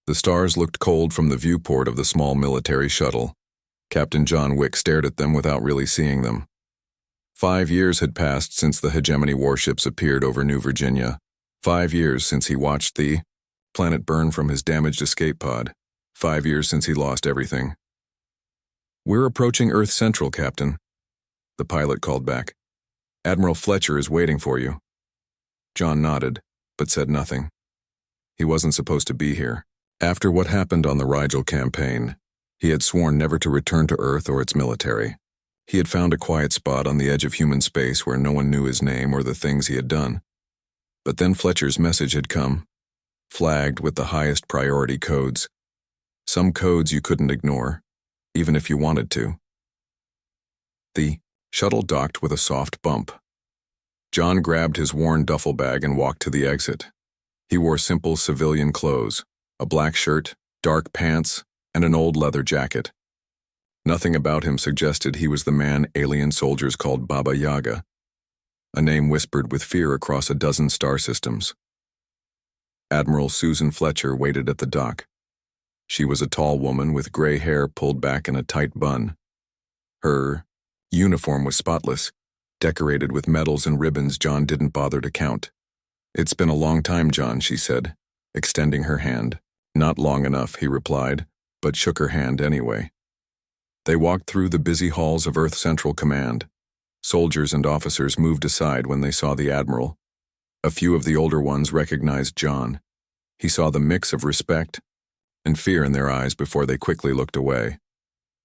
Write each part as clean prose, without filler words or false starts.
The stars looked cold from the viewport of the small military shuttle. Captain John Wick stared at them without really seeing them. 5 years had passed since the hegemony warships appeared over New Virginia. 5 years since he watched the planet burn from his damaged escape pod. 5 years since he lost everything. "We're approaching Earth Central, Captain," the pilot called back. "Admiral Fletcher is waiting for you." John nodded, but said nothing. He wasn't supposed to be here. After what happened on the Rigel campaign, he had sworn never to return to Earth or its military. He had found a quiet spot on the edge of human space where no one knew his name or the things he had done. But then Fletcher's message had come, flagged with the highest priority codes. Some codes you couldn't ignore, even if you wanted to. The shuttle docked with a soft bump. John grabbed his worn duffel bag and walked to the exit. He wore simple civilian clothes, a black shirt, dark pants, and an old leather jacket. Nothing about him suggested he was the man alien soldiers called Baba Yaga, a name whispered with fear across a dozen star systems. Admiral Susan Fletcher waited at the dock. She was a tall woman with gray hair pulled back in a tight bun. Her uniform was spotless, decorated with medals and ribbons John didn't bother to count. "It's been a long time, John," she said, extending her hand. "Not long enough," he replied, but shook her hand anyway. They walked through the busy halls of Earth Central Command. Soldiers and officers moved aside when they saw the Admiral. A few of the older ones recognized John. He saw the mix of respect and fear in their eyes before they quickly looked away.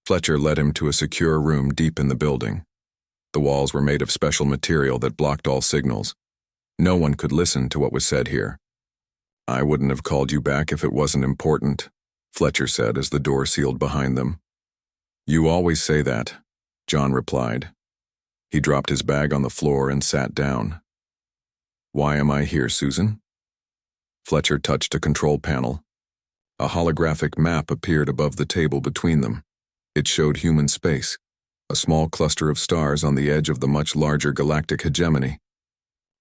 Fletcher led him to a secure room deep in the building. The walls were made of special material that blocked all signals. No one could listen to what was said here. "I wouldn't have called you back if it wasn't important," Fletcher said as the door sealed behind them. "You always say that," John replied. He dropped his bag on the floor and sat down. "Why am I here, Susan?" Fletcher touched a control panel. A holographic map appeared above the table between them. It showed human space, a small cluster of stars on the edge of the much larger galactic hegemony.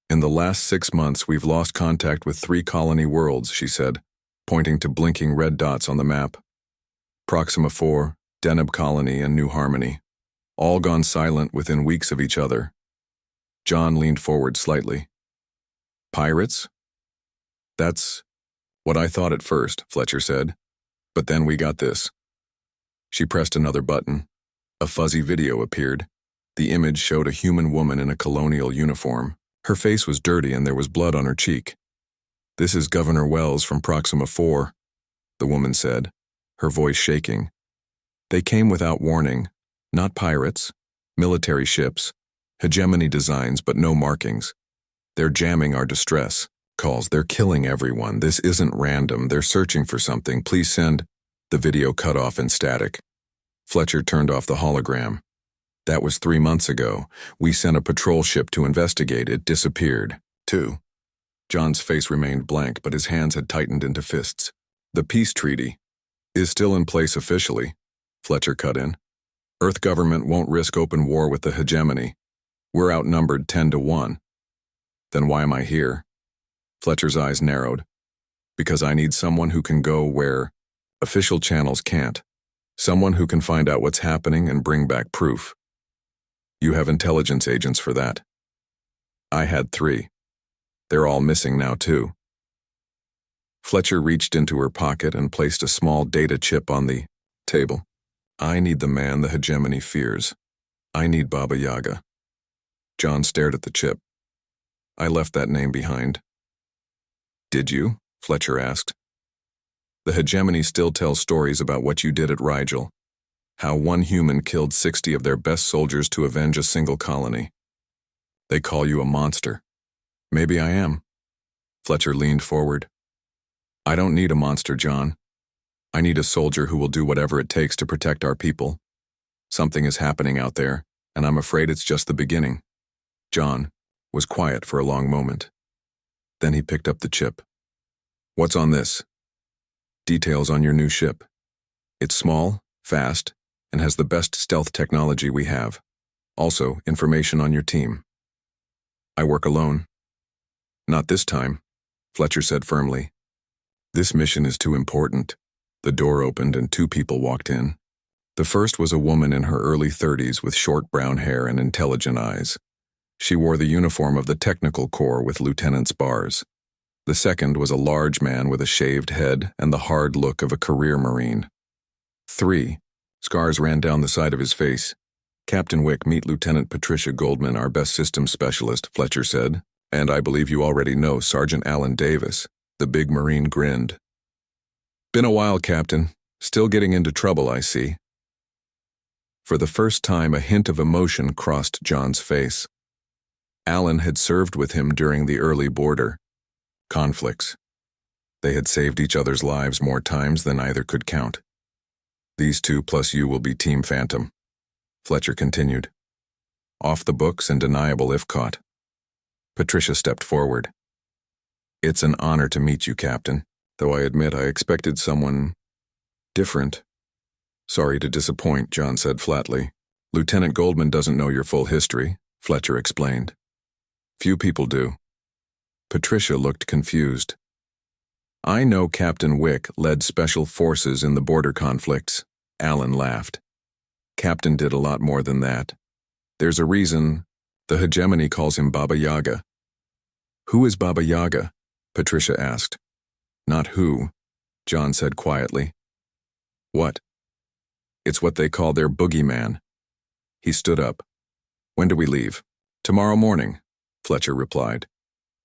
"In the last 6 months, we've lost contact with 3 colony worlds," she said, pointing to blinking red dots on the map. "Proxima 4, Deneb Colony, and New Harmony. All gone silent within weeks of each other." John leaned forward slightly. "Pirates?" "That's what I thought at first," Fletcher said. "But then we got this." She pressed another button. A fuzzy video appeared. The image showed a human woman in a colonial uniform. Her face was dirty and there was blood on her cheek. "This is Governor Wells from Proxima 4, the woman said, her voice shaking. "They came without warning. Not pirates, military ships, hegemony designs, but no markings. They're jamming our distress calls. They're killing everyone. This isn't random. They're searching for something. Please send." The video cut off in static. Fletcher turned off the hologram. "That was 3 months ago. We sent a patrol ship to investigate. It disappeared, too." John's face remained blank, but his hands had tightened into fists. "The peace treaty is still in place officially," Fletcher cut in. "Earth government won't risk open war with the hegemony. We're outnumbered 10 to 1. "Then why am I here?" Fletcher's eyes narrowed. "Because I need someone who can go where official channels can't. Someone who can find out what's happening and bring back proof. You have intelligence agents for that." "I had 3. They're all missing now, too." Fletcher reached into her pocket and placed a small data chip on the table. "I need the man the hegemony fears. I need Baba Yaga." John stared at the chip. "I left that name behind." "Did you?" Fletcher asked. "The hegemony still tells stories about what you did at Rigel. How one human killed 60 of their best soldiers to avenge a single colony. They call you a monster." "Maybe I am." Fletcher leaned forward. "I don't need a monster, John. I need a soldier who will do whatever it takes to protect our people. Something is happening out there, and I'm afraid it's just the beginning." John was quiet for a long moment. Then he picked up the chip. "What's on this?" "Details on your new ship. It's small, fast, and has the best stealth technology we have. Also, information on your team." "I work alone." "Not this time," Fletcher said firmly. This mission is too important. The door opened and two people walked in. The first was a woman in her early 30s with short brown hair and intelligent eyes. She wore the uniform of the Technical Corps with lieutenant's bars. The second was a large man with a shaved head and the hard look of a career Marine. 3. Scars ran down the side of his face. Captain Wick, meet Lieutenant Patricia Goldman, our best systems specialist, Fletcher said. And I believe you already know Sergeant Alan Davis. The big Marine grinned. Been a while, Captain. Still getting into trouble, I see. For the first time, a hint of emotion crossed John's face. Alan had served with him during the early border conflicts. They had saved each other's lives more times than either could count. These two plus you will be Team Phantom, Fletcher continued. Off the books and deniable if caught. Patricia stepped forward. It's an honor to meet you, Captain, though I admit I expected someone different. Sorry to disappoint, John said flatly. Lieutenant Goldman doesn't know your full history, Fletcher explained. Few people do. Patricia looked confused. I know Captain Wick led special forces in the border conflicts, Alan laughed. Captain did a lot more than that. There's a reason the hegemony calls him Baba Yaga. Who is Baba Yaga? Patricia asked. Not who, John said quietly. What? It's what they call their boogeyman. He stood up. When do we leave? Tomorrow morning, Fletcher replied.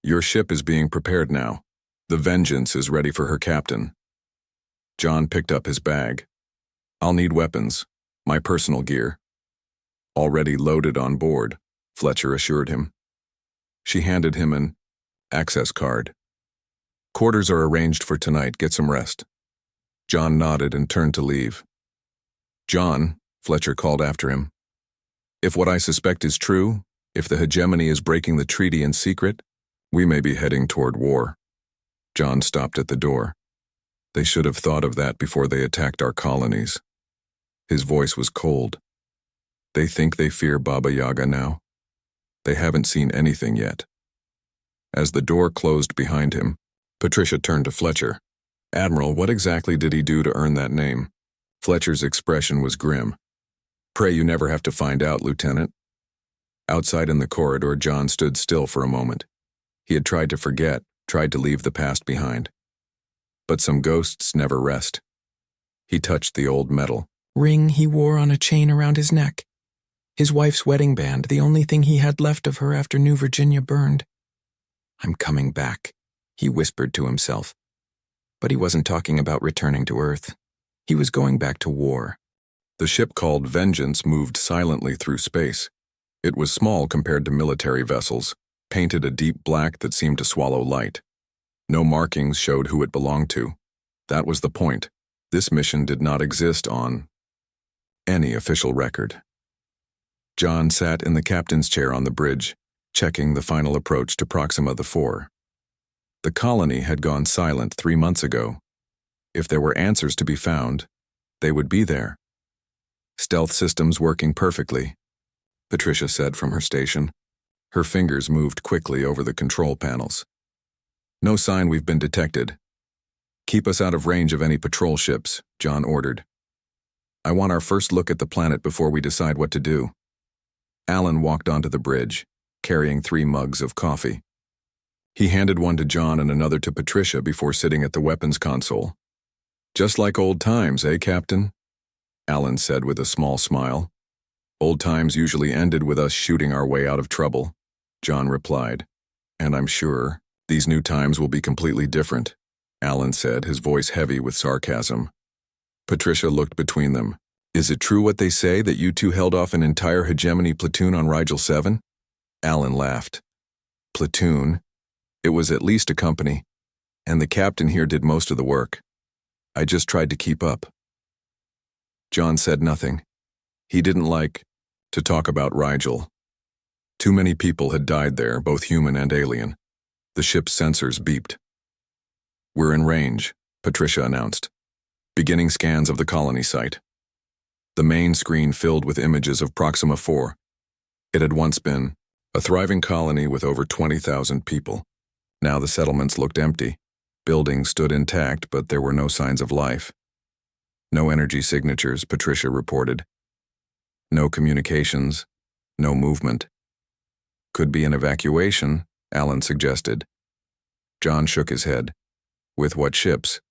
Your ship is being prepared now. The Vengeance is ready for her captain. John picked up his bag. I'll need weapons, my personal gear. Already loaded on board, Fletcher assured him. She handed him an access card. Quarters are arranged for tonight, get some rest. John nodded and turned to leave. John, Fletcher called after him. If what I suspect is true, if the hegemony is breaking the treaty in secret, we may be heading toward war. John stopped at the door. They should have thought of that before they attacked our colonies. His voice was cold. They think they fear Baba Yaga now. They haven't seen anything yet. As the door closed behind him, Patricia turned to Fletcher. Admiral, what exactly did he do to earn that name? Fletcher's expression was grim. Pray you never have to find out, Lieutenant. Outside in the corridor, John stood still for a moment. He had tried to forget, tried to leave the past behind. But some ghosts never rest. He touched the old metal ring he wore on a chain around his neck. His wife's wedding band, the only thing he had left of her after New Virginia burned. I'm coming back, he whispered to himself. But he wasn't talking about returning to Earth. He was going back to war. The ship called Vengeance moved silently through space. It was small compared to military vessels, painted a deep black that seemed to swallow light. No markings showed who it belonged to. That was the point. This mission did not exist on any official record. John sat in the captain's chair on the bridge, checking the final approach to Proxima IV. The colony had gone silent 3 months ago. If there were answers to be found, they would be there. Stealth systems working perfectly, Patricia said from her station. Her fingers moved quickly over the control panels. No sign we've been detected. Keep us out of range of any patrol ships, John ordered. I want our first look at the planet before we decide what to do. Alan walked onto the bridge, carrying 3 mugs of coffee. He handed one to John and another to Patricia before sitting at the weapons console. Just like old times, eh, Captain? Alan said with a small smile. Old times usually ended with us shooting our way out of trouble, John replied. And I'm sure these new times will be completely different, Alan said, his voice heavy with sarcasm. Patricia looked between them. Is it true what they say, that you two held off an entire hegemony platoon on Rigel 7? Alan laughed. Platoon? It was at least a company, and the captain here did most of the work. I just tried to keep up. John said nothing. He didn't like to talk about Rigel. Too many people had died there, both human and alien. The ship's sensors beeped. We're in range, Patricia announced. Beginning scans of the colony site. The main screen filled with images of Proxima IV. It had once been a thriving colony with over 20,000 people. Now the settlements looked empty. Buildings stood intact, but there were no signs of life. No energy signatures, Patricia reported. No communications, no movement. Could be an evacuation, Alan suggested. John shook his head. With what ships?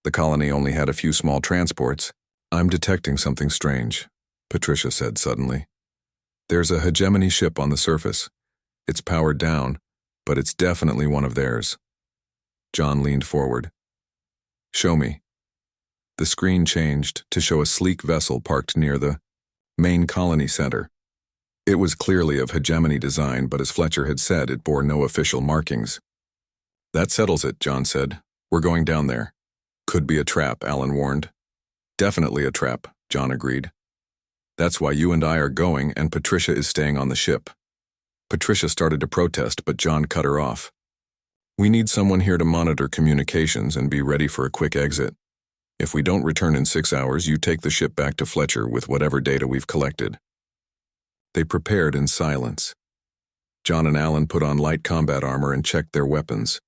The colony only had a few small transports. I'm detecting something strange, Patricia said suddenly. There's a hegemony ship on the surface. It's powered down, but it's definitely one of theirs. John leaned forward. Show me. The screen changed to show a sleek vessel parked near the main colony center. It was clearly of hegemony design, but as Fletcher had said, it bore no official markings. That settles it, John said. We're going down there. Could be a trap, Alan warned. Definitely a trap, John agreed. That's why you and I are going and Patricia is staying on the ship. Patricia started to protest, but John cut her off. We need someone here to monitor communications and be ready for a quick exit. If we don't return in 6 hours, you take the ship back to Fletcher with whatever data we've collected. They prepared in silence. John and Alan put on light combat armor and checked their weapons.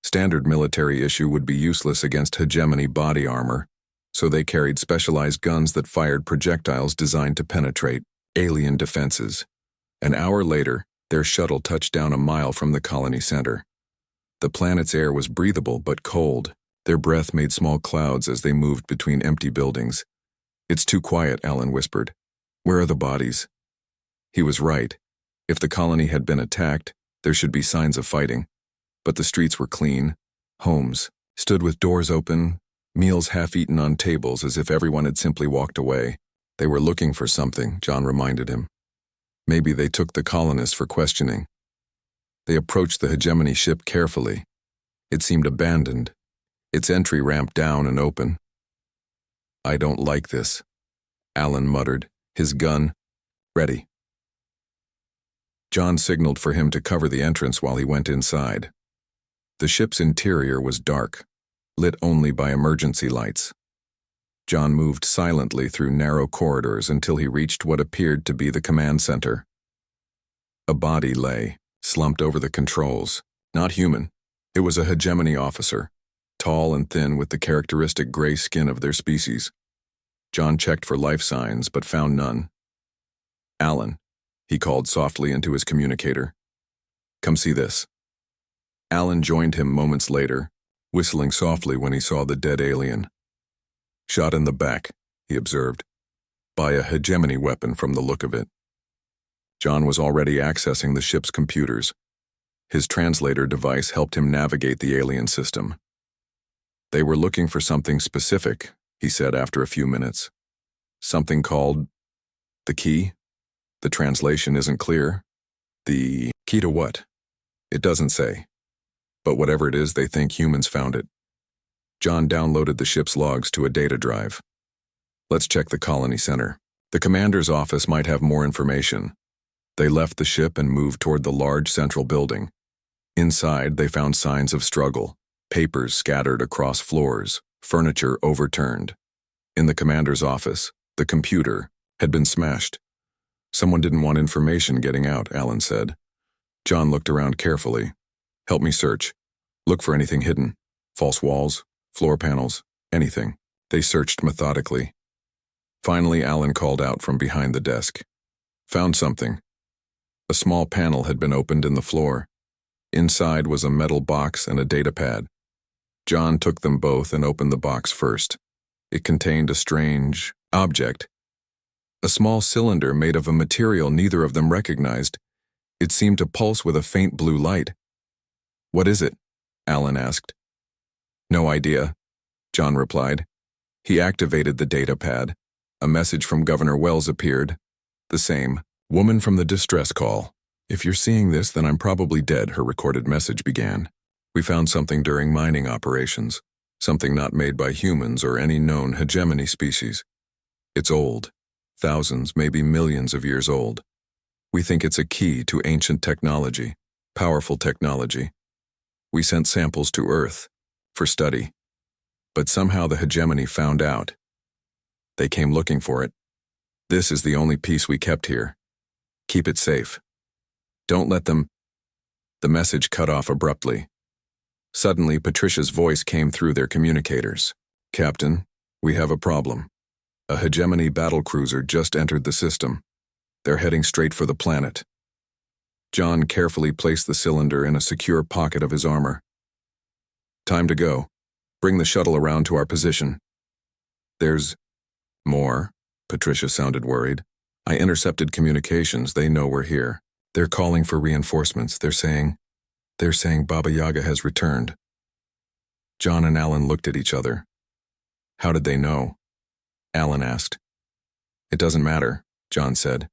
Standard military issue would be useless against hegemony body armor, so they carried specialized guns that fired projectiles designed to penetrate alien defenses. An hour later, their shuttle touched down a mile from the colony center. The planet's air was breathable but cold. Their breath made small clouds as they moved between empty buildings. It's too quiet, Alan whispered. Where are the bodies? He was right. If the colony had been attacked, there should be signs of fighting. But the streets were clean. Homes stood with doors open, meals half-eaten on tables as if everyone had simply walked away. They were looking for something, John reminded him. Maybe they took the colonists for questioning. They approached the hegemony ship carefully. It seemed abandoned, its entry ramp down and open. I don't like this, Alan muttered, his gun ready. John signaled for him to cover the entrance while he went inside. The ship's interior was dark, lit only by emergency lights. John moved silently through narrow corridors until he reached what appeared to be the command center. A body lay, slumped over the controls. Not human. It was a hegemony officer, tall and thin with the characteristic gray skin of their species. John checked for life signs, but found none. Alan, he called softly into his communicator. Come see this. Alan joined him moments later, whistling softly when he saw the dead alien. Shot in the back, he observed, by a hegemony weapon from the look of it. John was already accessing the ship's computers. His translator device helped him navigate the alien system. They were looking for something specific, he said after a few minutes. Something called the key? The translation isn't clear. The key to what? It doesn't say. But whatever it is, they think humans found it. John downloaded the ship's logs to a data drive. Let's check the colony center. The commander's office might have more information. They left the ship and moved toward the large central building. Inside, they found signs of struggle, papers scattered across floors, furniture overturned. In the commander's office, the computer had been smashed. Someone didn't want information getting out, Alan said. John looked around carefully. Help me search. Look for anything hidden. False walls, floor panels, anything. They searched methodically. Finally, Alan called out from behind the desk. Found something. A small panel had been opened in the floor. Inside was a metal box and a data pad. John took them both and opened the box first. It contained a strange object. A small cylinder made of a material neither of them recognized. It seemed to pulse with a faint blue light. What is it? Alan asked. No idea, John replied. He activated the data pad. A message from Governor Wells appeared. The same. Woman from the distress call. If you're seeing this, then I'm probably dead, her recorded message began. We found something during mining operations. Something not made by humans or any known hegemony species. It's old. Thousands, maybe millions of years old. We think it's a key to ancient technology, powerful technology. We sent samples to Earth for study, but somehow the hegemony found out. They came looking for it. This is the only piece we kept here. Keep it safe. Don't let them... The message cut off abruptly. Suddenly, Patricia's voice came through their communicators. "Captain, we have a problem. A hegemony battlecruiser just entered the system. They're heading straight for the planet." John carefully placed the cylinder in a secure pocket of his armor. "Time to go. Bring the shuttle around to our position." "There's more?" Patricia sounded worried. "I intercepted communications. They know we're here. They're calling for reinforcements. They're saying Baba Yaga has returned." John and Alan looked at each other. "How did they know?" Alan asked. "It doesn't matter," John said.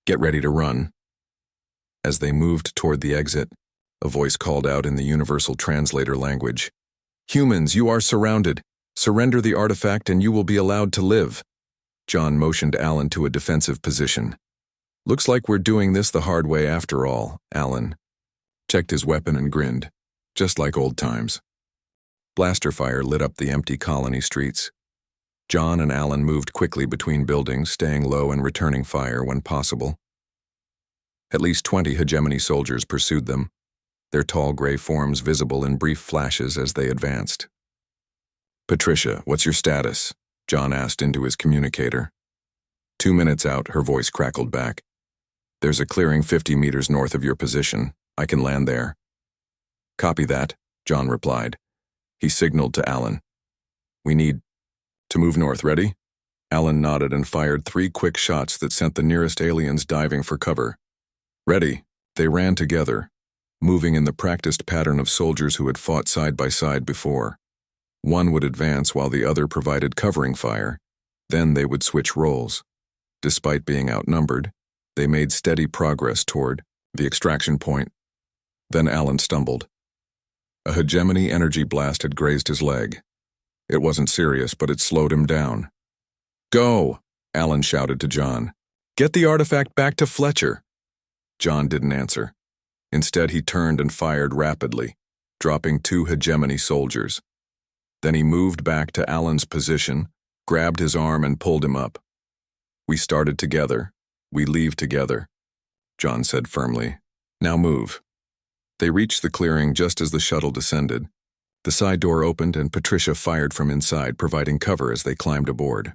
"Get ready to run." As they moved toward the exit, a voice called out in the universal translator language. "Humans, you are surrounded. Surrender the artifact and you will be allowed to live." John motioned Alan to a defensive position. "Looks like we're doing this the hard way after all," Alan checked his weapon and grinned, just like old times. Blaster fire lit up the empty colony streets. John and Alan moved quickly between buildings, staying low and returning fire when possible. At least 20 hegemony soldiers pursued them, their tall gray forms visible in brief flashes as they advanced. "Patricia, what's your status?" John asked into his communicator. 2 minutes out, her voice crackled back. "There's a clearing 50 meters north of your position. I can land there." "Copy that," John replied. He signaled to Alan. "We need to move north. Ready?" Alan nodded and fired 3 quick shots that sent the nearest aliens diving for cover. "Ready." They ran together, moving in the practiced pattern of soldiers who had fought side by side before. One would advance while the other provided covering fire. Then they would switch roles. Despite being outnumbered, they made steady progress toward the extraction point. Then Alan stumbled. A hegemony energy blast had grazed his leg. It wasn't serious, but it slowed him down. "Go!" Alan shouted to John. "Get the artifact back to Fletcher." John didn't answer. Instead, he turned and fired rapidly, dropping 2 hegemony soldiers. Then he moved back to Alan's position, grabbed his arm and pulled him up. "We started together. We leave together," John said firmly. "Now move." They reached the clearing just as the shuttle descended. The side door opened and Patricia fired from inside, providing cover as they climbed aboard.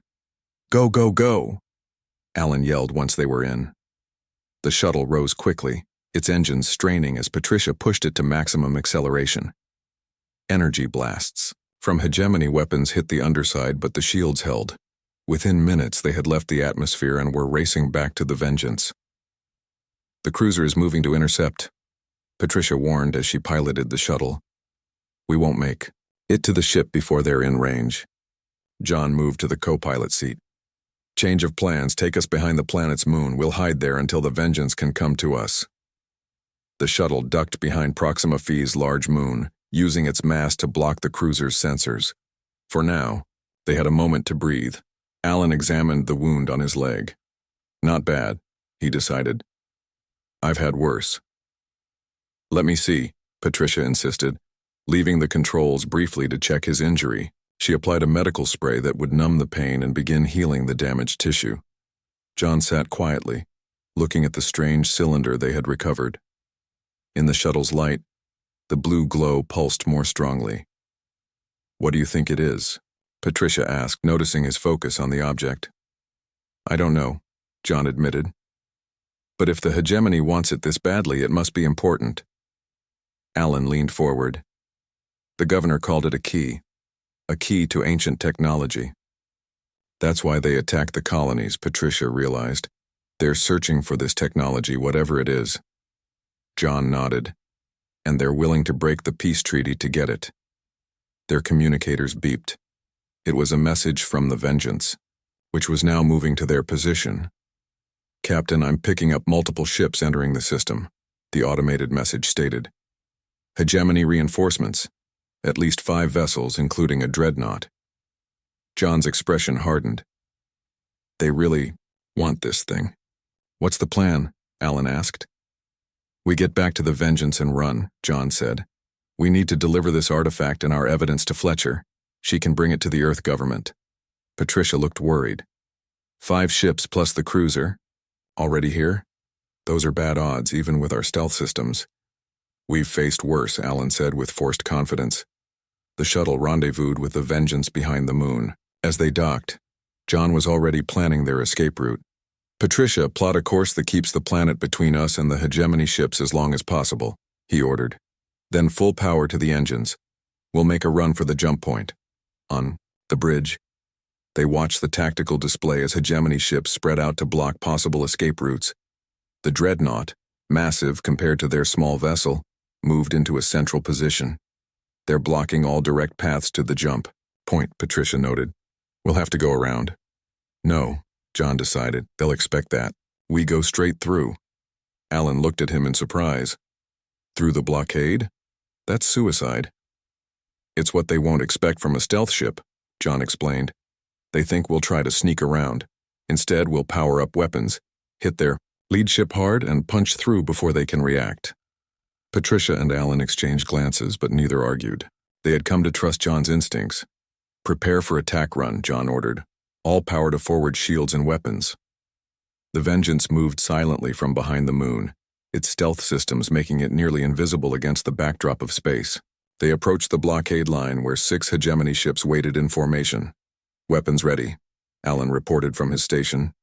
"Go, go, go!" Alan yelled once they were in. The shuttle rose quickly, its engines straining as Patricia pushed it to maximum acceleration. Energy blasts from hegemony weapons hit the underside, but the shields held. Within minutes, they had left the atmosphere and were racing back to the Vengeance. "The cruiser is moving to intercept," Patricia warned as she piloted the shuttle. "We won't make it to the ship before they're in range." John moved to the co-pilot seat. "Change of plans. Take us behind the planet's moon. We'll hide there until the Vengeance can come to us." The shuttle ducked behind Proxima Phi's large moon, using its mass to block the cruiser's sensors. For now, they had a moment to breathe. Alan examined the wound on his leg. "Not bad," he decided. "I've had worse." "Let me see," Patricia insisted, leaving the controls briefly to check his injury. She applied a medical spray that would numb the pain and begin healing the damaged tissue. John sat quietly, looking at the strange cylinder they had recovered. In the shuttle's light, the blue glow pulsed more strongly. "What do you think it is?" Patricia asked, noticing his focus on the object. "I don't know," John admitted. "But if the hegemony wants it this badly, it must be important." Alan leaned forward. "The governor called it a key to ancient technology. That's why they attacked the colonies," Patricia realized. "They're searching for this technology, whatever it is." John nodded. "And they're willing to break the peace treaty to get it." Their communicators beeped. It was a message from the Vengeance, which was now moving to their position. "Captain, I'm picking up multiple ships entering the system," the automated message stated. "Hegemony reinforcements. At least 5 vessels, including a dreadnought." John's expression hardened. "They really want this thing." "What's the plan?" Alan asked. "We get back to the Vengeance and run," John said. "We need to deliver this artifact and our evidence to Fletcher. She can bring it to the Earth government." Patricia looked worried. 5 ships plus the cruiser. Already here? Those are bad odds, even with our stealth systems. We've faced worse, Alan said with forced confidence. The shuttle rendezvoused with the Vengeance behind the moon. As they docked, John was already planning their escape route. Patricia, plot a course that keeps the planet between us and the hegemony ships as long as possible, he ordered. Then full power to the engines. We'll make a run for the jump point. On the bridge, they watched the tactical display as hegemony ships spread out to block possible escape routes. The dreadnought, massive compared to their small vessel, moved into a central position. They're blocking all direct paths to the jump point, Patricia noted. We'll have to go around. No, John decided. They'll expect that. We go straight through. Alan looked at him in surprise. Through the blockade? That's suicide. It's what they won't expect from a stealth ship, John explained. They think we'll try to sneak around. Instead, we'll power up weapons, hit their lead ship hard, and punch through before they can react. Patricia and Alan exchanged glances, but neither argued. They had come to trust John's instincts. Prepare for attack run, John ordered. All power to forward shields and weapons. The Vengeance moved silently from behind the moon, its stealth systems making it nearly invisible against the backdrop of space. They approached the blockade line where 6 hegemony ships waited in formation. Weapons ready, Alan reported from his station.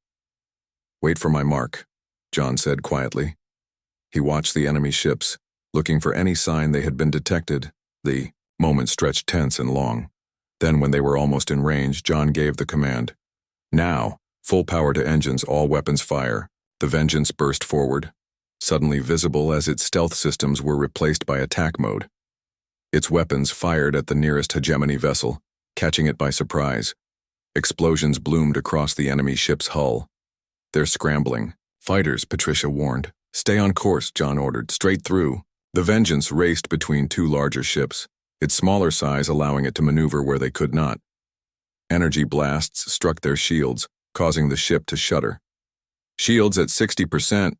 Wait for my mark, John said quietly. He watched the enemy ships, looking for any sign they had been detected. The moment stretched tense and long. Then, when they were almost in range, John gave the command. Now, full power to engines, all weapons fire. The Vengeance burst forward, suddenly visible as its stealth systems were replaced by attack mode. Its weapons fired at the nearest hegemony vessel, catching it by surprise. Explosions bloomed across the enemy ship's hull. They're scrambling. Fighters, Patricia warned. Stay on course, John ordered, straight through. The Vengeance raced between 2 larger ships, its smaller size allowing it to maneuver where they could not. Energy blasts struck their shields, causing the ship to shudder. Shields at 60%,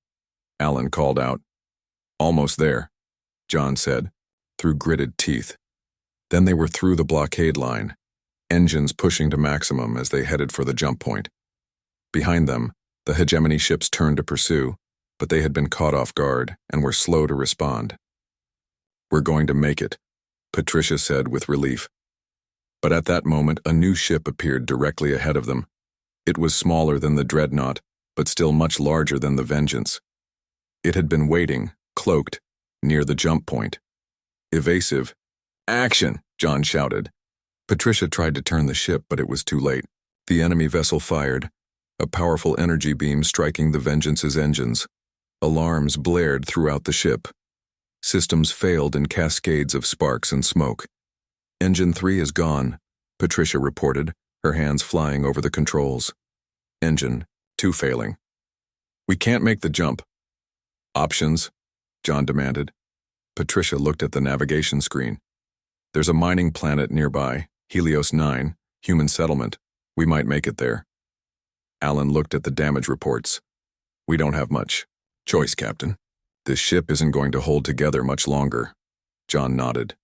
Alan called out. Almost there, John said, through gritted teeth. Then they were through the blockade line, engines pushing to maximum as they headed for the jump point. Behind them, the hegemony ships turned to pursue, but they had been caught off guard and were slow to respond. We're going to make it, Patricia said with relief. But at that moment, a new ship appeared directly ahead of them. It was smaller than the dreadnought, but still much larger than the Vengeance. It had been waiting, cloaked, near the jump point. Evasive. Action, John shouted. Patricia tried to turn the ship, but it was too late. The enemy vessel fired, a powerful energy beam striking the Vengeance's engines. Alarms blared throughout the ship. Systems failed in cascades of sparks and smoke. Engine 3 is gone, Patricia reported, her hands flying over the controls. Engine 2 failing. We can't make the jump. Options, John demanded. Patricia looked at the navigation screen. There's a mining planet nearby, Helios 9, human settlement. We might make it there. Alan looked at the damage reports. We don't have much choice, Captain. This ship isn't going to hold together much longer. John nodded.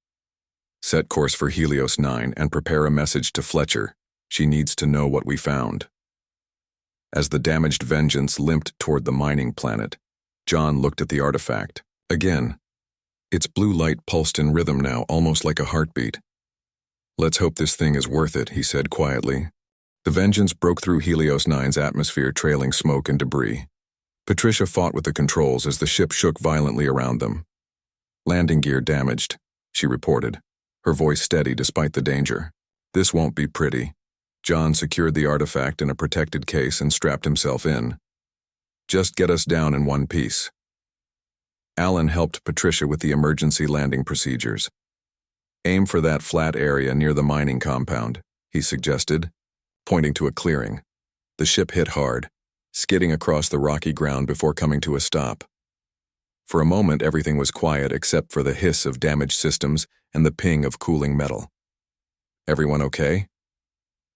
Set course for Helios 9 and prepare a message to Fletcher. She needs to know what we found. As the damaged Vengeance limped toward the mining planet, John looked at the artifact. Again, its blue light pulsed in rhythm now, almost like a heartbeat. Let's hope this thing is worth it, he said quietly. The Vengeance broke through Helios 9's atmosphere, trailing smoke and debris. Patricia fought with the controls as the ship shook violently around them. Landing gear damaged, she reported, her voice steady despite the danger. This won't be pretty. John secured the artifact in a protected case and strapped himself in. Just get us down in one piece. Alan helped Patricia with the emergency landing procedures. Aim for that flat area near the mining compound, he suggested, pointing to a clearing. The ship hit hard, skidding across the rocky ground before coming to a stop. For a moment, everything was quiet except for the hiss of damaged systems and the ping of cooling metal. Everyone okay?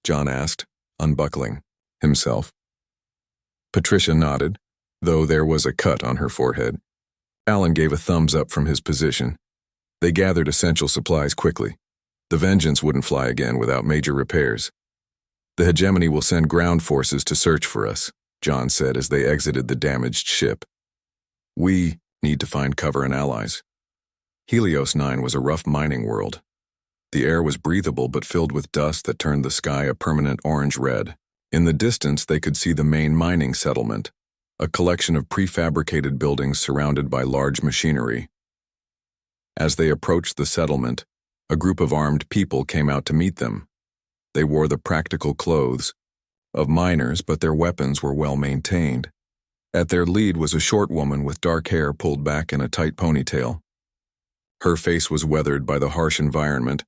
John asked, unbuckling himself. Patricia nodded, though there was a cut on her forehead. Alan gave a thumbs up from his position. They gathered essential supplies quickly. The Vengeance wouldn't fly again without major repairs. The hegemony will send ground forces to search for us, John said as they exited the damaged ship. We need to find cover and allies. Helios 9 was a rough mining world. The air was breathable but filled with dust that turned the sky a permanent orange-red. In the distance, they could see the main mining settlement, a collection of prefabricated buildings surrounded by large machinery. As they approached the settlement, a group of armed people came out to meet them. They wore the practical clothes of miners, but their weapons were well maintained. At their lead was a short woman with dark hair pulled back in a tight ponytail. Her face was weathered by the harsh environment,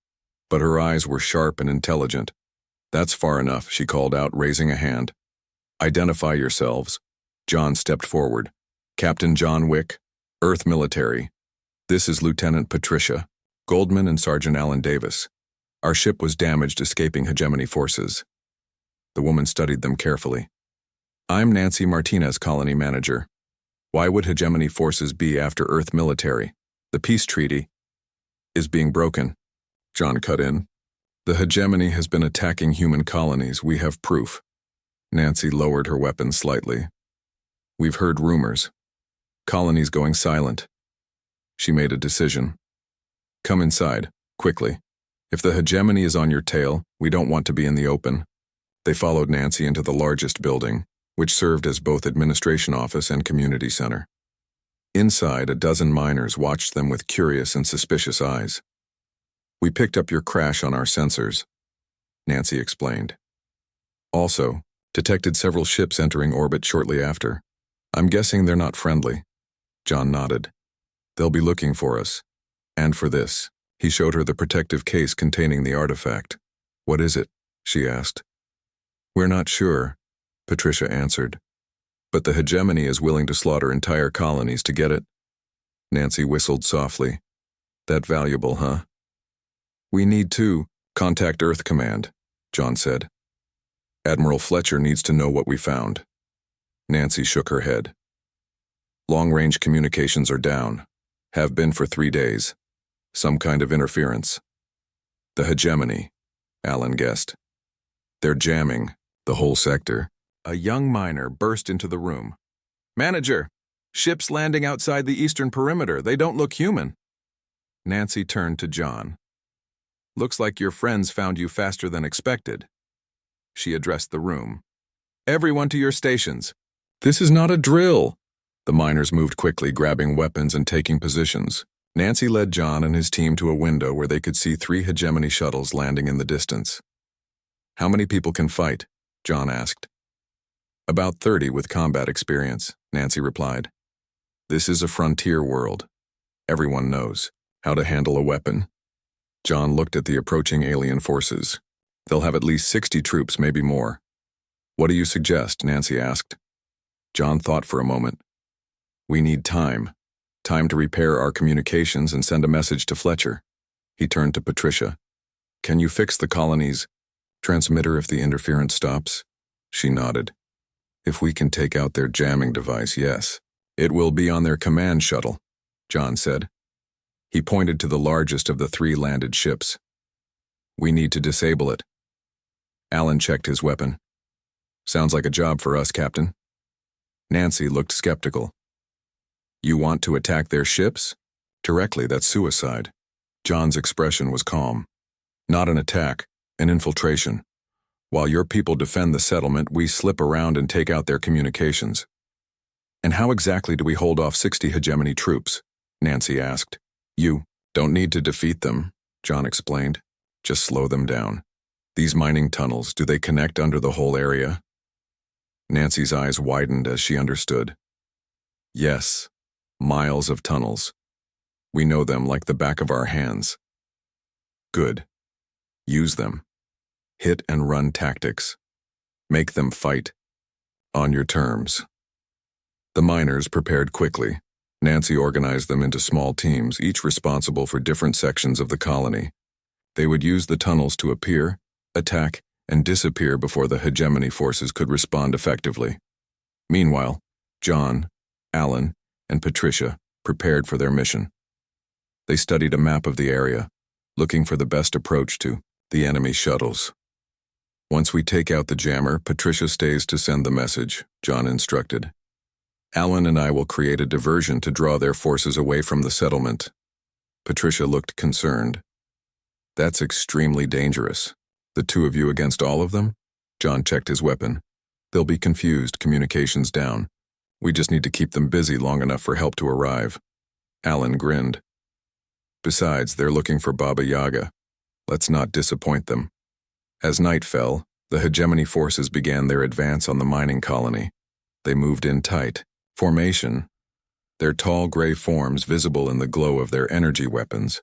but her eyes were sharp and intelligent. "That's far enough," she called out, raising a hand. "Identify yourselves." John stepped forward. "Captain John Wick, Earth Military. This is Lieutenant Patricia Goldman and Sergeant Alan Davis. Our ship was damaged escaping hegemony forces." The woman studied them carefully. "I'm Nancy Martinez, Colony Manager. Why would hegemony forces be after Earth Military? The peace treaty is being broken." John cut in. "The hegemony has been attacking human colonies. We have proof." Nancy lowered her weapon slightly. "We've heard rumors. Colonies going silent." She made a decision. "Come inside, quickly. If the hegemony is on your tail, we don't want to be in the open." They followed Nancy into the largest building, which served as both administration office and community center. Inside, a dozen miners watched them with curious and suspicious eyes. "We picked up your crash on our sensors," Nancy explained. "Also, detected several ships entering orbit shortly after. I'm guessing they're not friendly." John nodded. "They'll be looking for us. And for this." He showed her the protective case containing the artifact. "What is it?" she asked. "We're not sure," Patricia answered. "But the hegemony is willing to slaughter entire colonies to get it." Nancy whistled softly. "That valuable, huh?" "We need to contact Earth Command," John said. "Admiral Fletcher needs to know what we found." Nancy shook her head. "Long-range communications are down. Have been for 3 days. Some kind of interference." "The hegemony," Alan guessed. "They're jamming the whole sector." A young miner burst into the room. "Manager, ships landing outside the eastern perimeter. They don't look human." Nancy turned to John. "Looks like your friends found you faster than expected." She addressed the room. "Everyone to your stations." "This is not a drill." The miners moved quickly, grabbing weapons and taking positions. Nancy led John and his team to a window where they could see 3 hegemony shuttles landing in the distance. "How many people can fight?" John asked. "About 30 with combat experience," Nancy replied. "This is a frontier world. Everyone knows how to handle a weapon." John looked at the approaching alien forces. "They'll have at least 60 troops, maybe more." "What do you suggest?" Nancy asked. John thought for a moment. "We need time. Time to repair our communications and send a message to Fletcher." He turned to Patricia. "Can you fix the colony's transmitter if the interference stops?" She nodded. "If we can take out their jamming device, yes. It will be on their command shuttle," John said. He pointed to the largest of the 3 landed ships. "We need to disable it." Alan checked his weapon. "Sounds like a job for us, Captain." Nancy looked skeptical. "You want to attack their ships? Directly, that's suicide." John's expression was calm. "Not an attack, an infiltration. While your people defend the settlement, we slip around and take out their communications." "And how exactly do we hold off 60 hegemony troops?" Nancy asked. "You don't need to defeat them," John explained. "Just slow them down. These mining tunnels, do they connect under the whole area?" Nancy's eyes widened as she understood. "Yes, miles of tunnels. We know them like the back of our hands." "Good. Use them. Hit and run tactics. Make them fight. On your terms." The miners prepared quickly. Nancy organized them into small teams, each responsible for different sections of the colony. They would use the tunnels to appear, attack, and disappear before the hegemony forces could respond effectively. Meanwhile, John, Alan, and Patricia prepared for their mission. They studied a map of the area, looking for the best approach to the enemy shuttles. "Once we take out the jammer, Patricia stays to send the message," John instructed. "Alan and I will create a diversion to draw their forces away from the settlement." Patricia looked concerned. That's extremely dangerous. The two of you against all of them? John checked his weapon. They'll be confused, communications down. We just need to keep them busy long enough for help to arrive. Alan grinned. Besides, they're looking for Baba Yaga. Let's not disappoint them. As night fell, the hegemony forces began their advance on the mining colony. They moved in tight formation, their tall gray forms visible in the glow of their energy weapons.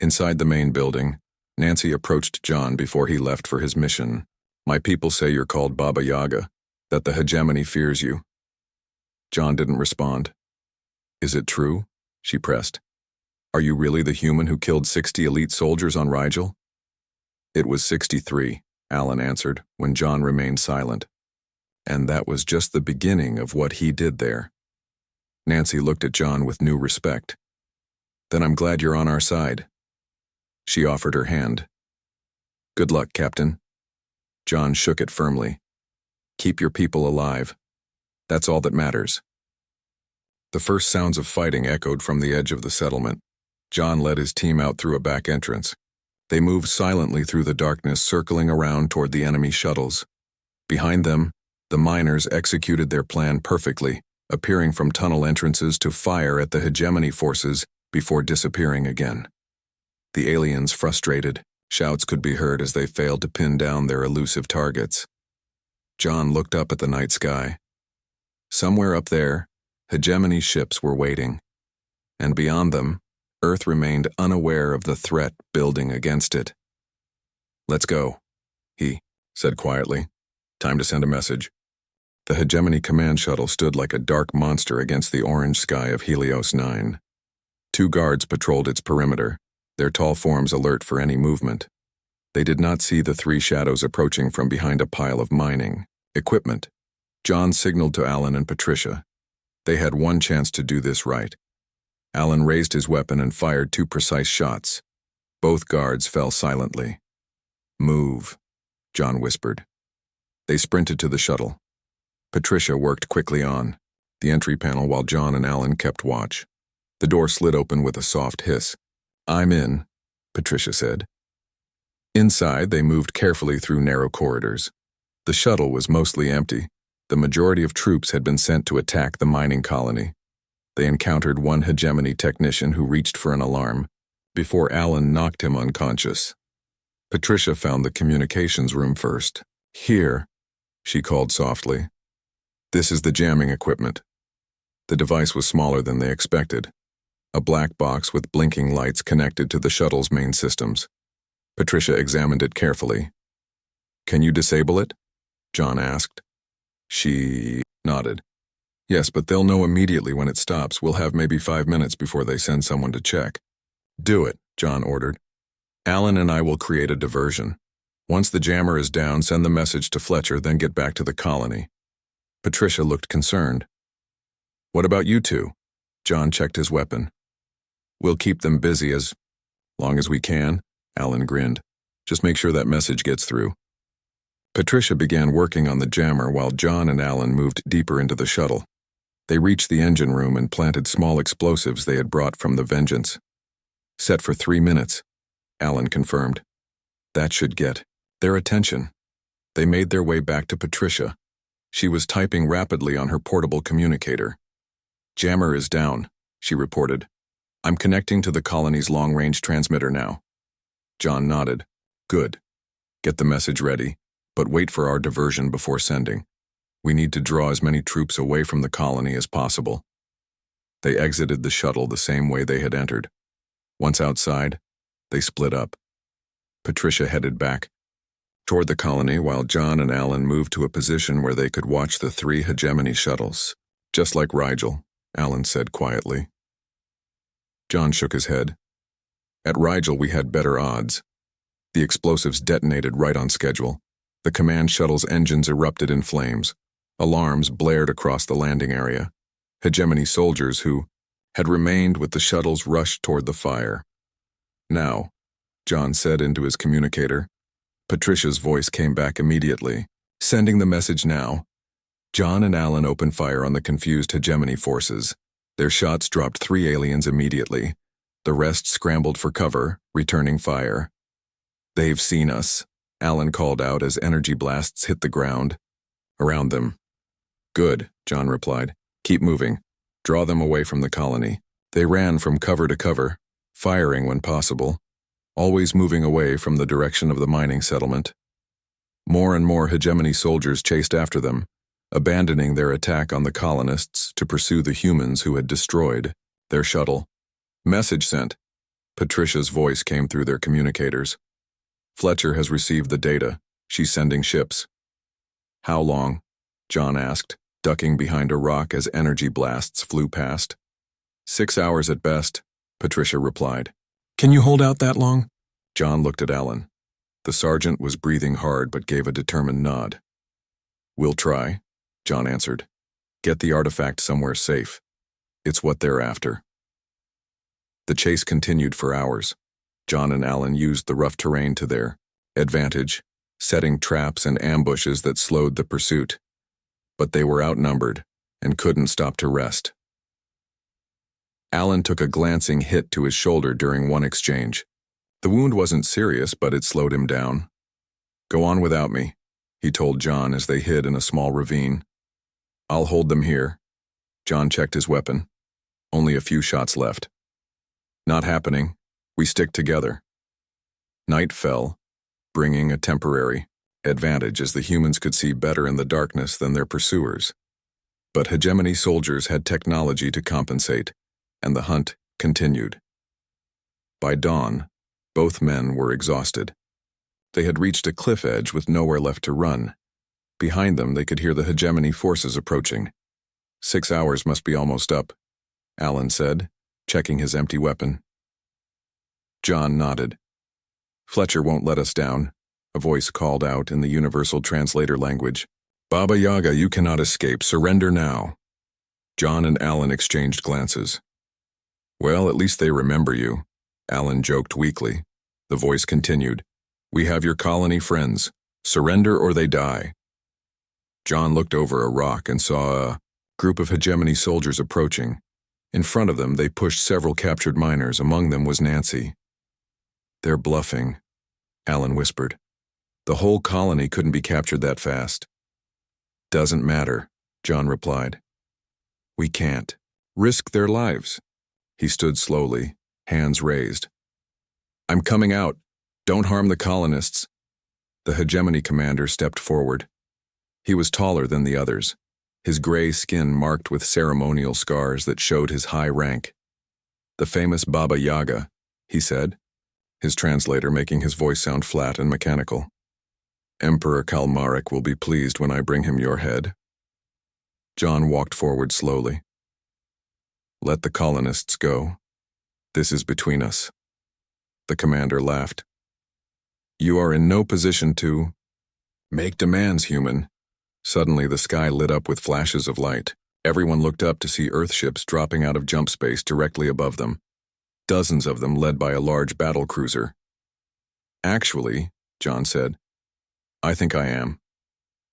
Inside the main building, Nancy approached John before he left for his mission. My people say you're called Baba Yaga, that the hegemony fears you. John didn't respond. Is it true? She pressed. Are you really the human who killed 60 elite soldiers on Rigel? It was 63, Alan answered, when John remained silent. And that was just the beginning of what he did there. Nancy looked at John with new respect. Then I'm glad you're on our side. She offered her hand. Good luck, Captain. John shook it firmly. Keep your people alive. That's all that matters. The first sounds of fighting echoed from the edge of the settlement. John led his team out through a back entrance. They moved silently through the darkness, circling around toward the enemy shuttles. Behind them, the miners executed their plan perfectly, appearing from tunnel entrances to fire at the hegemony forces before disappearing again. The aliens, frustrated, shouts could be heard as they failed to pin down their elusive targets. John looked up at the night sky. Somewhere up there, hegemony ships were waiting, and beyond them, Earth remained unaware of the threat building against it. Let's go, he said quietly. Time to send a message. The hegemony command shuttle stood like a dark monster against the orange sky of Helios 9. 2 guards patrolled its perimeter, their tall forms alert for any movement. They did not see the 3 shadows approaching from behind a pile of mining equipment. John signaled to Alan and Patricia. They had one chance to do this right. Alan raised his weapon and fired 2 precise shots. Both guards fell silently. Move, John whispered. They sprinted to the shuttle. Patricia worked quickly on the entry panel while John and Alan kept watch. The door slid open with a soft hiss. I'm in, Patricia said. Inside, they moved carefully through narrow corridors. The shuttle was mostly empty. The majority of troops had been sent to attack the mining colony. They encountered one hegemony technician who reached for an alarm before Alan knocked him unconscious. Patricia found the communications room first. Here, she called softly. This is the jamming equipment. The device was smaller than they expected. A black box with blinking lights connected to the shuttle's main systems. Patricia examined it carefully. Can you disable it? John asked. She nodded. Yes, but they'll know immediately when it stops. We'll have maybe 5 minutes before they send someone to check. Do it, John ordered. Alan and I will create a diversion. Once the jammer is down, send the message to Fletcher, then get back to the colony. Patricia looked concerned. What about you two? John checked his weapon. We'll keep them busy as long as we can, Alan grinned. Just make sure that message gets through. Patricia began working on the jammer while John and Alan moved deeper into the shuttle. They reached the engine room and planted small explosives they had brought from the Vengeance. Set for 3 minutes, Alan confirmed. That should get their attention. They made their way back to Patricia. She was typing rapidly on her portable communicator. Jammer is down, she reported. I'm connecting to the colony's long-range transmitter now. John nodded. Good. Get the message ready, but wait for our diversion before sending. We need to draw as many troops away from the colony as possible. They exited the shuttle the same way they had entered. Once outside, they split up. Patricia headed back toward the colony while John and Alan moved to a position where they could watch the 3 hegemony shuttles. Just like Rigel, Alan said quietly. John shook his head. At Rigel, we had better odds. The explosives detonated right on schedule. The command shuttle's engines erupted in flames. Alarms blared across the landing area. Hegemony soldiers who had remained with the shuttles rushed toward the fire. Now, John said into his communicator. Patricia's voice came back immediately. Sending the message now. John and Alan opened fire on the confused hegemony forces. Their shots dropped 3 aliens immediately. The rest scrambled for cover, returning fire. "They've seen us," Alan called out as energy blasts hit the ground. Around them. "Good," John replied. "Keep moving. Draw them away from the colony." They ran from cover to cover, firing when possible, always moving away from the direction of the mining settlement. More and more hegemony soldiers chased after them, abandoning their attack on the colonists to pursue the humans who had destroyed their shuttle. "Message sent." Patricia's voice came through their communicators. "Fletcher has received the data. She's sending ships." "How long?" John asked, ducking behind a rock as energy blasts flew past. 6 hours at best, Patricia replied. "Can you hold out that long?" John looked at Alan. The sergeant was breathing hard but gave a determined nod. "We'll try," John answered. "Get the artifact somewhere safe. It's what they're after." The chase continued for hours. John and Alan used the rough terrain to their advantage, setting traps and ambushes that slowed the pursuit. But they were outnumbered and couldn't stop to rest. Alan took a glancing hit to his shoulder during one exchange. The wound wasn't serious, but it slowed him down. "Go on without me," he told John as they hid in a small ravine. "I'll hold them here." John checked his weapon. Only a few shots left. "Not happening. We stick together." Night fell, bringing a temporary advantage as the humans could see better in the darkness than their pursuers. But hegemony soldiers had technology to compensate, and the hunt continued. By dawn, both men were exhausted. They had reached a cliff edge with nowhere left to run. Behind them, they could hear the hegemony forces approaching. 6 hours must be almost up, Alan said, checking his empty weapon. John nodded. "Fletcher won't let us down," a voice called out in the universal translator language. "Baba Yaga, you cannot escape. Surrender now." John and Alan exchanged glances. "Well, at least they remember you," Alan joked weakly. The voice continued. "We have your colony friends. Surrender or they die." John looked over a rock and saw a group of hegemony soldiers approaching. In front of them, they pushed several captured miners. Among them was Nancy. "They're bluffing," Alan whispered. "The whole colony couldn't be captured that fast." "Doesn't matter," John replied. "We can't risk their lives." He stood slowly, hands raised. "I'm coming out. Don't harm the colonists." The hegemony commander stepped forward. He was taller than the others, his gray skin marked with ceremonial scars that showed his high rank. "The famous Baba Yaga," he said, his translator making his voice sound flat and mechanical. "Emperor Kalmarek will be pleased when I bring him your head." John walked forward slowly. "Let the colonists go. This is between us." The commander laughed. "You are in no position to make demands, human." Suddenly the sky lit up with flashes of light. Everyone looked up to see Earth ships dropping out of jump space directly above them. Dozens of them led by a large battle cruiser. "Actually," John said, "I think I am."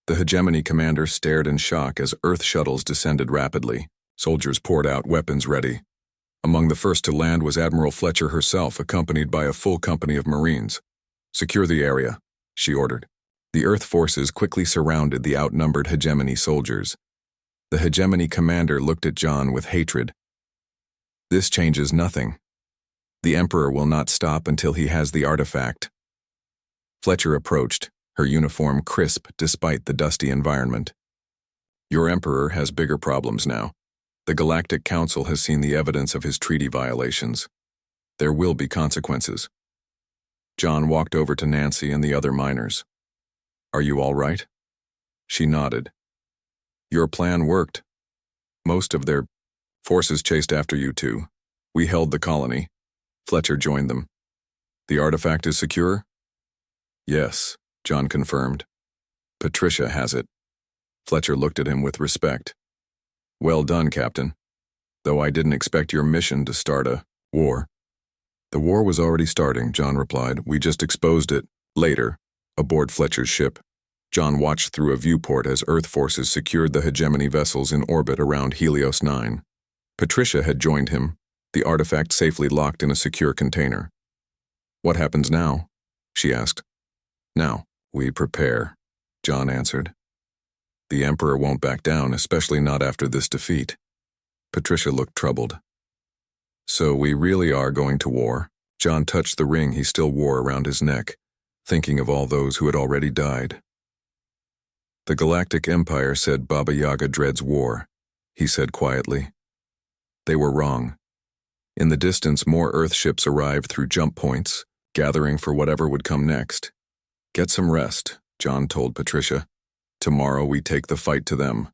The hegemony commander stared in shock as Earth shuttles descended rapidly. Soldiers poured out, weapons ready. Among the first to land was Admiral Fletcher herself, accompanied by a full company of Marines. "Secure the area," she ordered. The Earth forces quickly surrounded the outnumbered hegemony soldiers. The hegemony commander looked at John with hatred. "This changes nothing. The Emperor will not stop until he has the artifact." Fletcher approached, her uniform crisp despite the dusty environment. "Your Emperor has bigger problems now. The Galactic Council has seen the evidence of his treaty violations. There will be consequences." John walked over to Nancy and the other miners. "Are you all right?" She nodded. "Your plan worked. Most of their forces chased after you two. We held the colony." Fletcher joined them. "The artifact is secure?" "Yes," John confirmed. "Patricia has it." Fletcher looked at him with respect. "Well done, Captain. Though I didn't expect your mission to start a war." "The war was already starting," John replied. "We just exposed it." Later, aboard Fletcher's ship, John watched through a viewport as Earth forces secured the hegemony vessels in orbit around Helios 9. Patricia had joined him, the artifact safely locked in a secure container. "What happens now?" she asked. "Now, we prepare," John answered. "The Emperor won't back down, especially not after this defeat." Patricia looked troubled. "So we really are going to war?" John touched the ring he still wore around his neck, thinking of all those who had already died. "The Galactic Empire said Baba Yaga dreads war," he said quietly. They were wrong. In the distance, more Earth ships arrived through jump points, gathering for whatever would come next. "Get some rest," John told Patricia. "Tomorrow we take the fight to them."